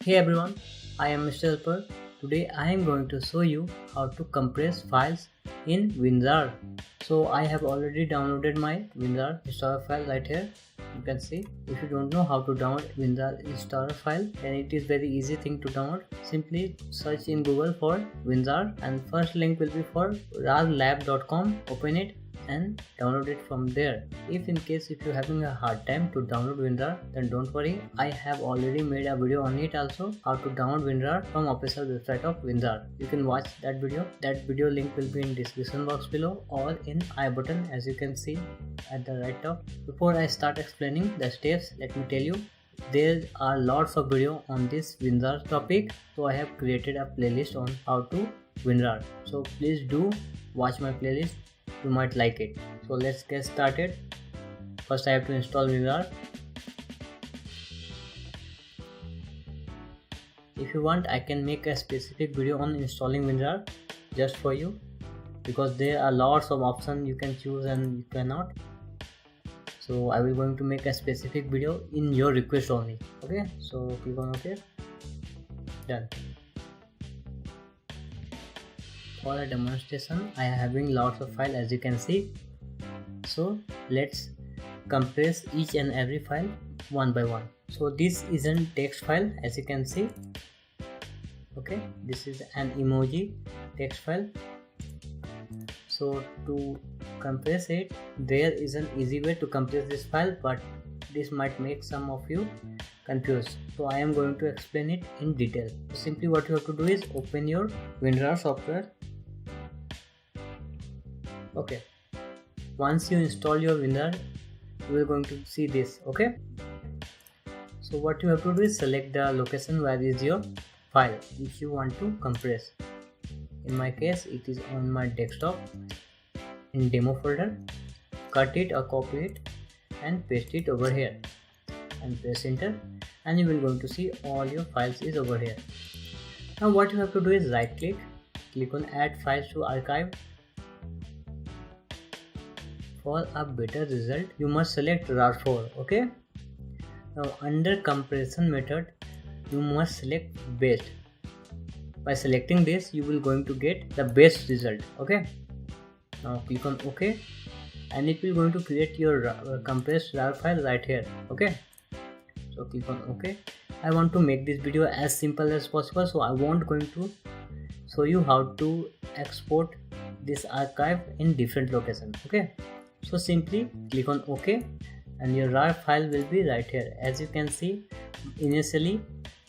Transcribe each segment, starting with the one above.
Hey everyone, I am Mr. Helper. Today I am going to show you how to compress files in WinRAR. So I have already downloaded my WinRAR installer file right here. You can see. If you don't know how to download WinRAR installer file, then it is very easy thing to download. Simply search in Google for WinRAR and first link will be for rarlab.com. Open it and download it from there. If in case if you're having a hard time to download WinRAR, then don't worry, I have already made a video on it also, how to download WinRAR from official website of WinRAR. You can watch that video. That video link will be in description box below or in I button, as you can see at the right top. Before I start explaining the steps, let me tell you, there are lots of video on this WinRAR topic, so I have created a playlist on how to WinRAR. So please do watch my playlist, you might like it. So let's get started. First I have to install WinRAR. If you want, I can make a specific video on installing WinRAR just for you, because there are lots of options you can choose and you cannot. So I will going to make a specific video in your request only. Okay, so click on OK. Done. For a demonstration, I am having lots of files, as you can see. So let's compress each and every file one by one. So this is a text file, as you can see. Okay, this is an emoji text file. So to compress it, there is an easy way to compress this file, but this might make some of you confused. So I am going to explain it in detail. Simply what you have to do is open your WinRAR software. Okay, once you install your WinRAR, you are going to see this. Okay, so what you have to do is select the location where is your file which you want to compress. In my case, it is on my desktop in demo folder. Cut it or copy it and paste it over here and press enter, and you will going to see all your files is over here. Now what you have to do is right click on add files to archive. For a better result, you must select RAR4. Okay, now under compression method, you must select best. By selecting this, you will going to get the best result. Okay, now click on OK, and it will going to create your compressed RAR file right here. Okay, so click on OK. I want to make this video as simple as possible, so I won't going to show you how to export this archive in different locations. Okay, so simply click on OK and your RAR file will be right here. As you can see, initially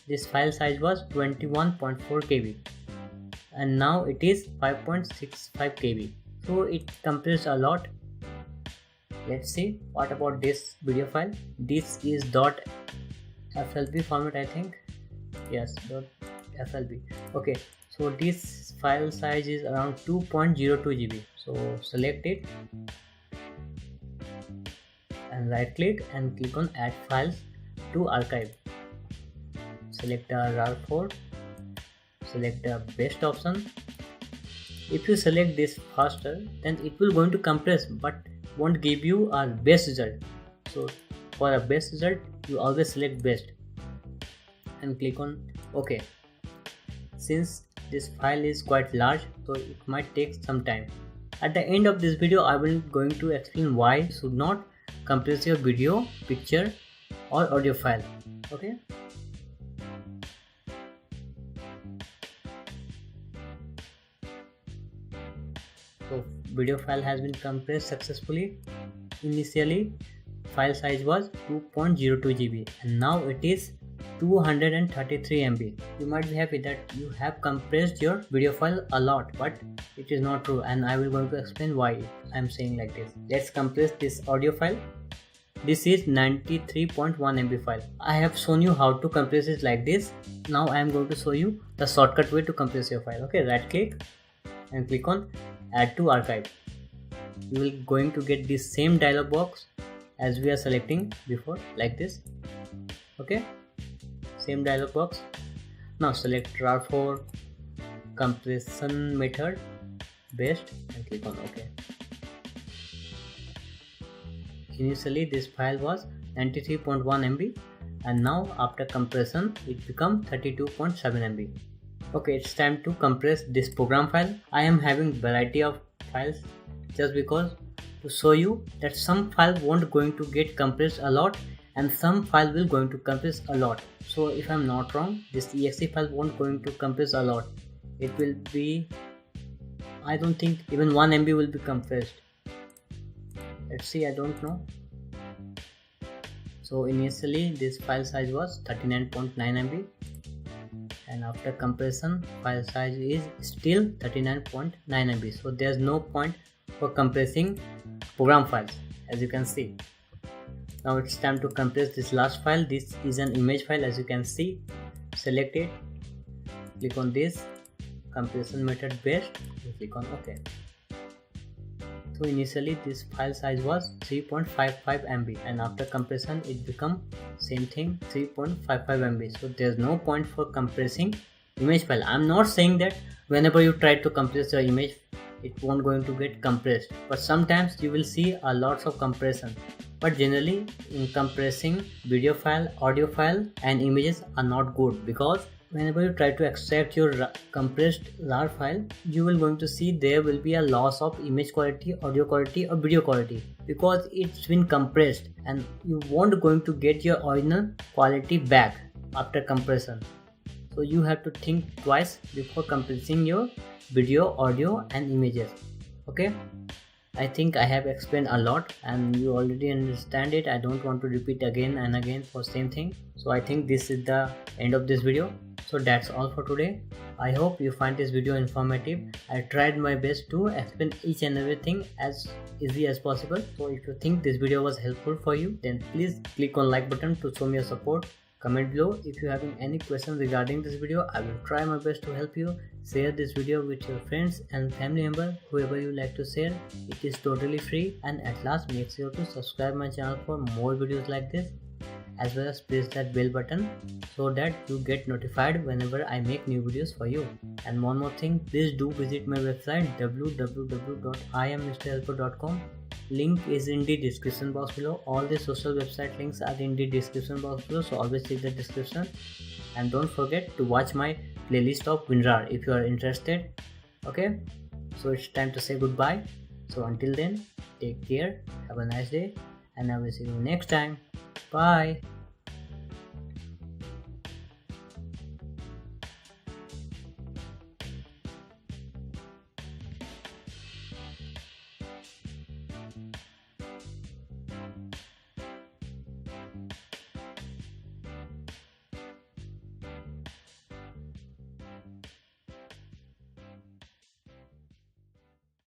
this file size was 21.4 KB and now it is 5.65 KB. So it compressed a lot. Let's see what about this video file. This is .flb format, I think. Yes, .flb. Okay, so this file size is around 2.02 GB. So select it and right click and click on add files to archive. Select the RAR4, select the best option. If you select this faster, then it will going to compress but won't give you a best result. So for a best result, you always select best and click on OK. Since this file is quite large, so it might take some time. At the end of this video, I will going to explain why you should not compress your video, picture or audio file. Okay. So video file has been compressed successfully. Initially file size was 2.02 GB and now it is 233 MB. You might be happy that you have compressed your video file a lot, but it is not true, and I will going to explain why I am saying like this. Let's compress this audio file. This is 93.1 MB file. I have shown you how to compress it like this. Now I am going to show you the shortcut way to compress your file. Okay, right click and click on add to archive. You will going to get this same dialog box as we are selecting before, like this. Okay, same dialog box. Now select RAR4, compression method, best, and click on OK. Initially this file was 93.1 MB and now after compression it become 32.7 MB. Okay, it's time to compress this program file. I am having variety of files just because to show you that some file won't going to get compressed a lot and some file will going to compress a lot. So if I'm not wrong, this exe file won't going to compress a lot. It will be, I don't think even 1 MB will be compressed. Let's see, I don't know. So initially this file size was 39.9 MB and after compression file size is still 39.9 MB. So there's no point for compressing program files, as you can see. Now it's time to compress this last file. This is an image file, as you can see. Select it, click on this compression method based, click on OK. So initially this file size was 3.55 MB and after compression it become same thing, 3.55 MB. So there's no point for compressing image file. I'm not saying that whenever you try to compress your image it won't going to get compressed, but sometimes you will see a lots of compression. But generally in compressing video file, audio file and images are not good, because whenever you try to extract your compressed RAR file, you will going to see there will be a loss of image quality, audio quality or video quality, because it's been compressed and you won't going to get your original quality back after compression. So you have to think twice before compressing your video, audio and images. Okay, I think I have explained a lot and you already understand it. I don't want to repeat again and again for same thing. So I think this is the end of this video. So that's all for today. I hope you find this video informative. I tried my best to explain each and everything as easy as possible. So if you think this video was helpful for you, then please click on like button to show me your support. Comment below if you having any questions regarding this video. I will try my best to help you. Share this video with your friends and family member, whoever you like to share. It is totally free. And at last, make sure to subscribe my channel for more videos like this, as well as press that bell button so that you get notified whenever I make new videos for you. And one more thing, please do visit my website www.iammrhelper.com. Link is in the description box below. All the social website links are in the description box below, so always check the description. And don't forget to watch my playlist of WinRAR if you are interested. Okay, so it's time to say goodbye. So until then, take care, have a nice day, and I will see you next time. Bye.